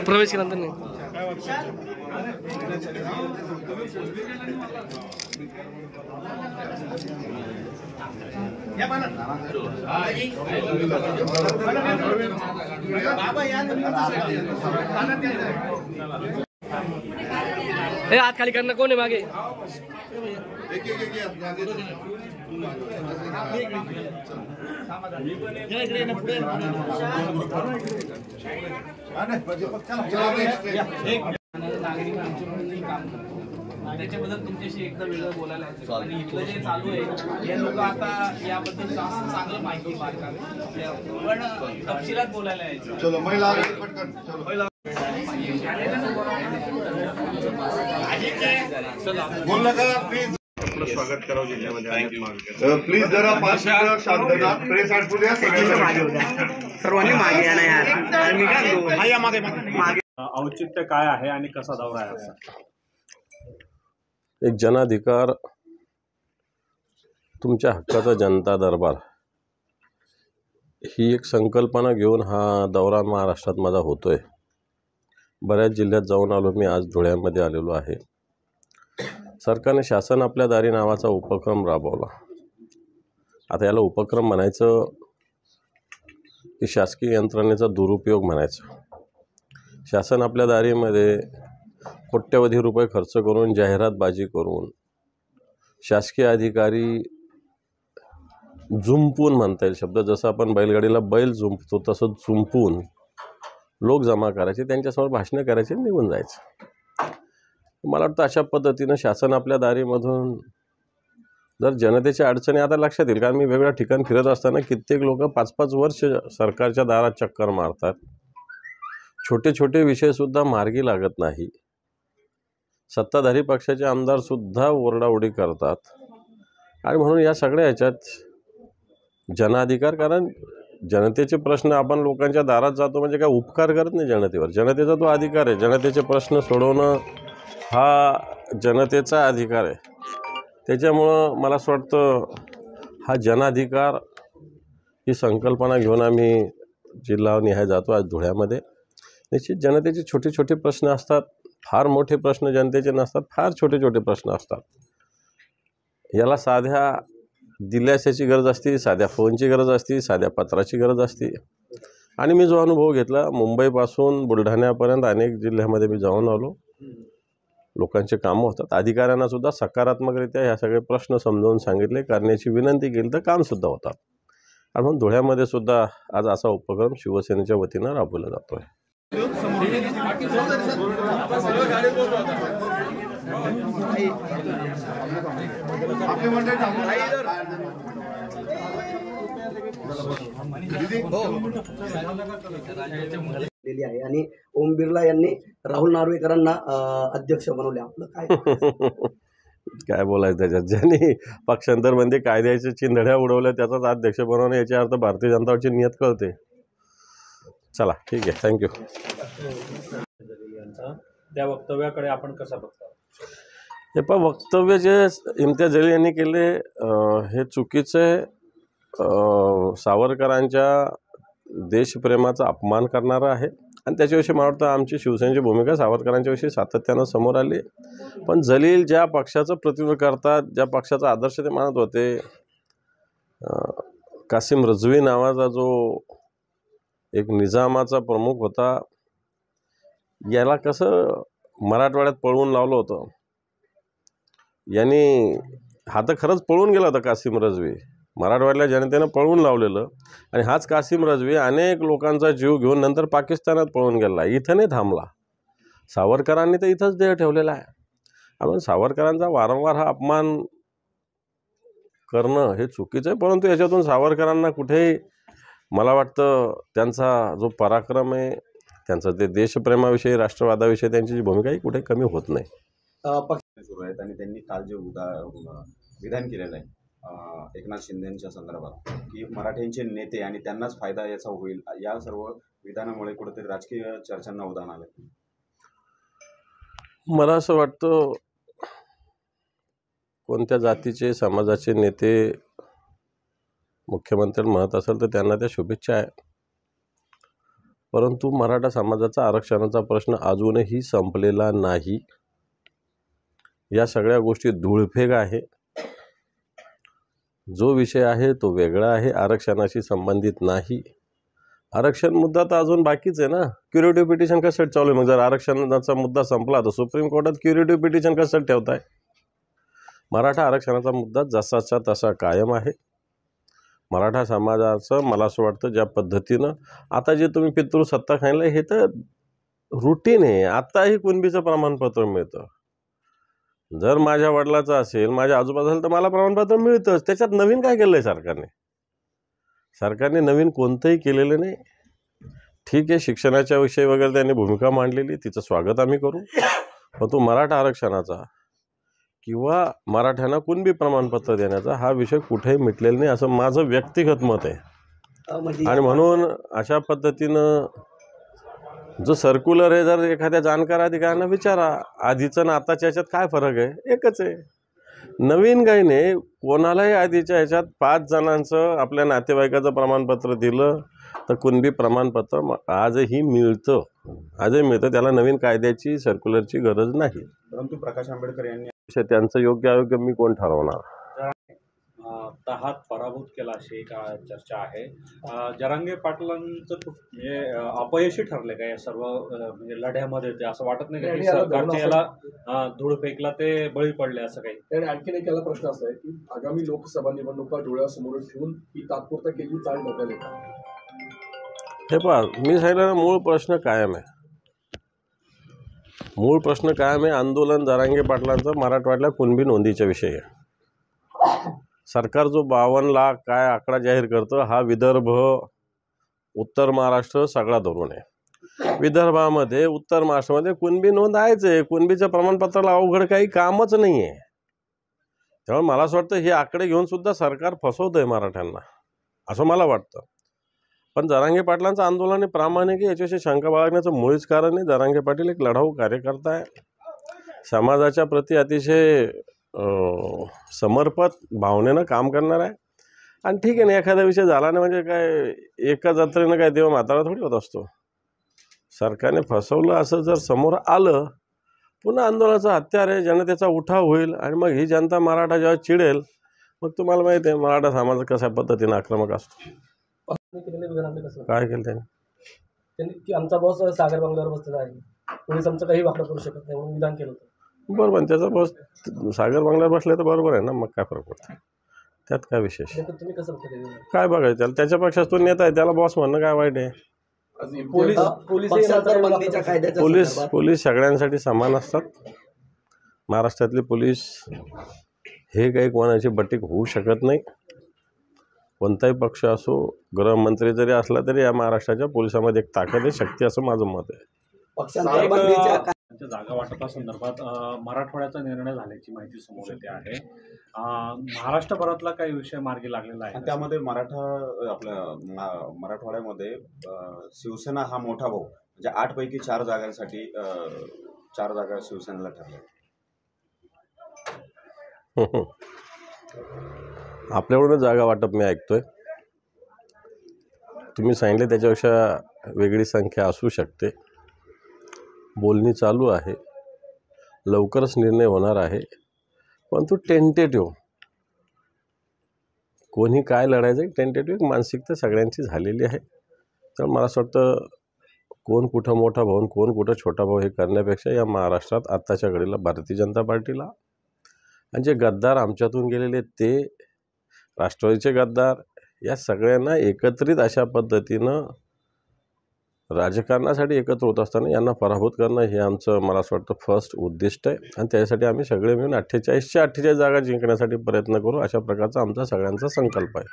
प्रवेश केल्यानंतर नाही हाथ खाली करना। कौन है मागे? त्याच्याबद्दल तुमच्याशी एकदा वेगळं बोलायला आणि इथलं जे चालू आहे हे लोक आता याबद्दल जास्त चांगलं माहिती मागतात पण तपशिलात बोलायला यायचं। चलो महिला पटकन चलो बोल नका प्लीज। आपलं स्वागत करावं जिल्ह्यामध्ये प्लीज जरा 5 मिनिटं शांतता प्रेस आटू द्या सर्वांनी मागे या ना यार मी काय हा या मागे औचित्य काय आहे आणि कसा दौरा आहे असा? एक जनाधिकार तुमच्या हक्काचा जनता दरबार ही एक संकल्पना घेऊन हा दौरा महाराष्ट्रात माझा होतोय। बऱ्याच जिल्ह्यात जाऊन आलो मी, आज धुळ्यामध्ये आलेलो आहे। सरकारने शासन आपल्या दारी नावाचा उपक्रम राबवला। आता याला उपक्रम म्हणायचं की शासकीय यंत्रणेचा दुरुपयोग म्हणायचं। शासन आपल्या दारीमध्ये कोट्यवधी रुपये खर्च करून जाहिरातबाजी करून शासकीय अधिकारी जुंपून म्हणता येईल शब्द, जसं आपण बैलगाडीला बैल जुंपतो तसं जुंपून लोक जमा करायचे, त्यांच्यासमोर भाषणं करायचे, निघून जायचं। मला वाटतं अशा पद्धतीनं शासन आपल्या दारीमधून जर जनतेच्या अडचणी आता लक्षात येईल, कारण मी वेगवेगळ्या ठिकाणी फिरत असताना कित्येक लोक 5-5 वर्ष सरकारच्या दारात चक्कर मारतात, छोटे छोटे विषयसुद्धा मार्गी लागत नाही। सत्ताधारी पक्षाचे आमदारसुद्धा ओरडाओरडी करतात आणि म्हणून या सगळ्या ह्याच्यात जनाधिकार, कारण जनतेचे प्रश्न आपण लोकांच्या दारात जातो म्हणजे काय उपकार करत नाही जनतेवर, जनतेचा तो अधिकार आहे। जनतेचे प्रश्न सोडवणं हा जनतेचा अधिकार आहे। त्याच्यामुळं मला असं वाटतं हा जनाधिकार ही संकल्पना घेऊन आम्ही जिल्हानिहाय जातो। आज धुळ्यामध्ये निश्चित जनतेचे छोटे छोटे प्रश्न असतात, फार मोठे प्रश्न जनतेचे नसतात, फार छोटे छोटे प्रश्न असतात। याला साध्या दिल्याशाची गरज असते, साध्या फोनची गरज असते, साध्या पत्राची गरज असते। आणि मी जो अनुभव घेतला मुंबईपासून बुलढाण्यापर्यंत अनेक जिल्ह्यामध्ये मी जाऊन आलो, लोकांचे कामं होतात, अधिकाऱ्यांना सुद्धा सकारात्मकरित्या ह्या सगळे प्रश्न समजावून सांगितले, करण्याची विनंती केली तर कामसुद्धा होतात। आणि म्हणून धुळ्यामध्ये सुद्धा आज असा उपक्रम शिवसेनेच्या वतीनं राबवला जातो आहे। आणि ओम बिर्ला यांनी राहुल नार्वेकरांना अध्यक्ष बनवले, आपलं काय काय बोलायचं त्याच्यात? ज्यांनी पक्षांतरबंदी कायद्याच्या चिंधड्या उडवल्या त्याचाच अध्यक्ष बनवणे, याच्या अर्थ भारतीय जनता पार्टीची नियत कळते। चला ठीक आहे, थँक्यू। त्या वक्तव्याकडे आपण कसा बघता? हे पण वक्तव्य जे इम्तियाज जलील यांनी केले हे चुकीचे, सावरकरांच्या देशप्रेमाचा अपमान करणारा आहे आणि त्याच्याविषयी मला वाटतं आमची शिवसेनेची भूमिका सावरकरांच्या विषयी सातत्यानं समोर आली। पण जलील ज्या पक्षाचं प्रतिनिधित्व करतात, ज्या पक्षाचा आदर्श ते मानत होते, कासिम रजवी नावाचा जो एक निजामाचा प्रमुख होता, याला कसं मराठवाड्यात पळवून लावलं होतं। यांनी हा तर खरंच पळून गेला होता कासिम रजवी, मराठवाड्याला जनतेनं पळवून लावलेलं, आणि हाच कासिम रजवी अनेक लोकांचा जीव घेऊन नंतर पाकिस्तानात पळून गेला, इथं नाही थांबला। सावरकरांनी तर इथंच देह ठेवलेला आहे। आपण सावरकरांचा वारंवार हा अपमान करणं हे चुकीचं आहे, परंतु याच्यातून सावरकरांना कुठेही मला वाटतं त्यांचा जो पराक्रम आहे, त्यांचं ते देशप्रेमाविषयी, राष्ट्रवादाविषयी त्यांची जी भूमिका ही कुठे कमी होत नाही। सुरू आहेत आणि त्यांनी काल जे विधान केलेलं आहे एकनाथ शिंदेंच्या संदर्भात की मराठ्यांचे नेते आणि त्यांनाच फायदा याचा होईल, या सर्व विधानामुळे कुठेतरी राजकीय चर्चांना उधाण आलं। मला असं वाटतं कोणत्या जातीचे समाजाचे नेते मुख्यमंत्र्यांना म्हणत असेल तर त्यांना त्या शुभेच्छा आहे. परंतु मराठा समाजाचा आरक्षणाचा प्रश्न अजूनही संपलेला नाही. या सगळ्या गोष्टी धूळफेक आहे. जो विषय आहे तो वेगळा आहे, आरक्षणाशी संबंधित नाही. आरक्षण मुद्दा तर अजून बाकीच आहे ना. क्युरेटिव्ह पिटिशन कशासाठी चालू आहे? मग जर आरक्षणाचा मुद्दा संपला तर सुप्रीम कोर्टात क्युरेटिव्ह पिटिशन कशासाठी ठेवताय? मराठा आरक्षणाचा मुद्दा जसाचा तसा कायम आहे. मराठा समाजाचं मला असं वाटतं ज्या पद्धतीनं आता जे तुम्ही पितृसत्ताक सांगितलं हे तर रुटीन आहे. आत्ताही कुणबीचं प्रमाणपत्र मिळतं. जर माझ्या वडिलाचं असेल, माझ्या आजोबा असेल तर मला प्रमाणपत्र मिळतंच. त्याच्यात नवीन काय केलं आहे सरकारने? सरकारने नवीन कोणतंही केलेलं नाही. ठीक आहे, शिक्षणाच्या विषयी वगैरे त्यांनी भूमिका मांडलेली, तिचं स्वागत आम्ही करू. पण तो मराठा आरक्षणाचा किंवा मराठ्यांना कुणबी प्रमाणपत्र देण्याचा हा विषय कुठेही मिटलेला नाही असं माझं व्यक्तिगत मत आहे. आणि म्हणून अशा पद्धतीनं जो सर्क्युलर आहे, जर एखाद्या जाणकार अधिकाऱ्यांना विचारा आधीचं ना आताच्या ह्याच्यात काय फरक आहे? एकच आहे. नवीन काही नाही. कोणालाही आधीच्या ह्याच्यात 5 जणांचं आपल्या नातेवाईकाचं प्रमाणपत्र दिलं तर कुणबी प्रमाणपत्र आजही मिळतं. त्याला नवीन कायद्याची सर्क्युलरची गरज नाही. परंतु प्रकाश आंबेडकर यांनी त्यांचं योग्य अयोग्य मी कोण ठरवणार? तहात पराभूत केला अशी एक चर्चा आहे. जरांगे पाटलांचं खूप म्हणजे अपयशी ठरले का या सर्व म्हणजे लढ्यामध्ये? ते असं वाटत नाही का की सरकारच्या याला धूळ फेकला ते बळी पडले असं काही? आणि आणखीन एक याला प्रश्न असा आहे की आगामी लोकसभा निवडणुका डोळ्यासमोर ठेवून ही तात्पुरता केलेली चाल ढकल येतात. हे पहा, मी सांगितलं ना, मूळ प्रश्न कायम आहे. मूळ प्रश्न कायम आहे. आंदोलन जरांगे पाटलांचं मराठवाड्यातल्या कुणबी नोंदीच्या विषयी आहे. सरकार जो 52 लाख काय आकडा जाहीर करतं हा विदर्भ, उत्तर महाराष्ट्र सगळा धरून आहे. विदर्भामध्ये, उत्तर महाराष्ट्रामध्ये कुणबी नोंद आहेच आहे. कुणबीच्या प्रमाणपत्राला अवघड काही कामच नाही आहे. त्यामुळे मला असं वाटतं हे आकडे घेऊन सुद्धा सरकार फसवतं आहे मराठ्यांना, असं मला वाटतं. पण जरांगे पाटलांचं आंदोलन हे प्रामाणिक आहे, याच्याविषयी शंका बाळगण्याचं मुळीच कारण नाही. जरांगे पाटील एक लढाऊ कार्यकर्ता आहे, समाजाच्या प्रती अतिशय समर्पित भावनेनं काम करणार आहे. आणि ठीक आहे ना, एखादा विषय झाला नाही म्हणजे काय एका जत्रेनं काय देव म्हातारा थोडी होत असतो. सरकारने फसवलं असं जर समोर आलं, पुन्हा आंदोलनाचं हत्यार आहे, जनतेचा उठाव होईल आणि मग ही जनता मराठा जेव्हा चिडेल, मग तुम्हाला माहिती आहे मराठा समाज कशा पद्धतीनं आक्रमक असतो. काय केलं त्यांनी की आमचा बॉस सागर बंगल्यावर बसलेला आहे, पोलीस आमचं काही वाकडं करू शकत नाही म्हणून विधान केलं होतं. बरोबर, त्याचा बॉस सागर बंगल्यावर बसले तर बरोबर आहे ना, मग काय फरक पडतो त्यात? काय विशेष? तुम्ही कसं काय बघायचं त्याला? त्याच्यापेक्षा तो नेता आहे, त्याला बॉस म्हणणं काय वाईट आहे? पोलीस सगळ्यांसाठी समान असतात. महाराष्ट्रातले पोलीस हे काही कोणाची बटीक होऊ शकत नाही. कोणताही पक्ष असो, गृहमंत्री जरी असला तरी या महाराष्ट्राच्या पोलिसामध्ये एक ताकद आहे, शक्ती, असं माझं मत आहे. जागा वाटपासंदर्भात मराठवाड्याचा निर्णय झाल्याची माहिती समोर येते आहे. महाराष्ट्रभरातला काही विषय मार्गी लागलेला आहे. त्यामध्ये मराठवाड्यामध्ये शिवसेना हा मोठा भाऊ, म्हणजे 8 पैकी 4 जागांसाठी 4 जागा शिवसेनेला ठरल्या. आपल्याकडून जागा वाटप मी ऐकतोय. तुम्ही सांगितले त्याच्यापेक्षा वेगळी संख्या असू शकते. बोलणी चालू आहे, लवकरच निर्णय होणार आहे. परंतु टेंटेटिव्ह कोणी काय लढायचं, टेंटेटिव्ह मानसिकता सगळ्यांची झालेली आहे. तर मला असं वाटतं कोण कुठं मोठा भाऊ कोण कुठं छोटा भाऊ हे करण्यापेक्षा या महाराष्ट्रात आत्ताच्या घडीला भारतीय जनता पार्टीला आणि जे गद्दार आमच्यातून गेलेले ते राष्ट्रवादीचे गद्दार या सगळ्यांना एकत्रित अशा पद्धतीनं राजकारणासाठी एकत्र होत असताना यांना पराभूत करणं हे आमचं मला असं वाटतं फर्स्ट उद्दिष्ट आहे. आणि त्यासाठी आम्ही सगळे मिळून 48च्या 48 जागा जिंकण्यासाठी प्रयत्न करू, अशा प्रकारचा आमचा सगळ्यांचा संकल्प आहे.